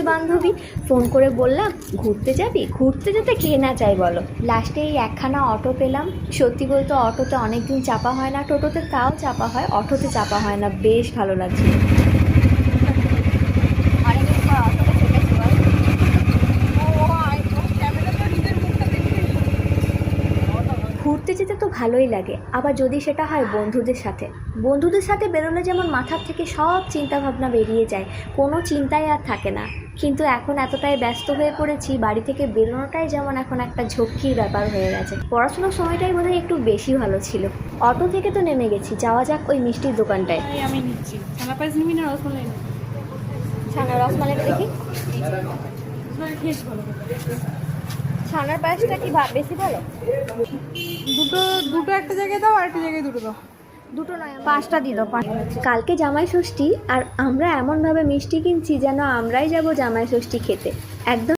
বান্ধবী, ফোন করে বললাম ঘুরতে যাবি, ঘুরতে যেতে কে না চাই বলো। লাস্টে এই একখানা অটো পেলাম। সত্যি বলতে অটোতে অনেকদিন চাপা হয় না, টোটোতে তাও চাপা হয়, অটোতে চাপা হয় না, বেশ ভালো লাগছিল। ঘুরতে যেতে তো ভালোই লাগে, আবার যদি সেটা হয় বন্ধুদের সাথে। বন্ধুদের সাথে বেরোলে যেমন মাথার থেকে সব চিন্তাভাবনা বেরিয়ে যায়, কোনো চিন্তাই আর থাকে না। কিন্তু এখন এতটাই ব্যস্ত হয়ে পড়েছি, বাড়ি থেকে বেরোনোটাই যেমন এখন একটা ঝক্কির ব্যাপার হয়ে গেছে। পড়াশোনার সময়টাই বোধহয় একটু বেশি ভালো ছিল। অটো থেকে তো নেমে গেছি, যাওয়া যাক ওই মিষ্টির দোকানটায়। আমি নিচ্ছি ছানা পায়েস নিবি না রসমালাই নিবি? ছানার রসমালাইটা দেখি। রসমালাই খেয়েছি ভালো করে। ছানার পায়েসটা কি বেশি ভালো? দুটো দুটো একটা জায়গায় দাও আর একটা জায়গায় দুটো দাও। দুটো নয়, 5টা দিয়ে দাও। কালকে জামাই ষষ্ঠী, আর আমরা এমনভাবে মিষ্টি কিনছি যেন আমরাই যাব জামাই ষষ্ঠী খেতে। একদম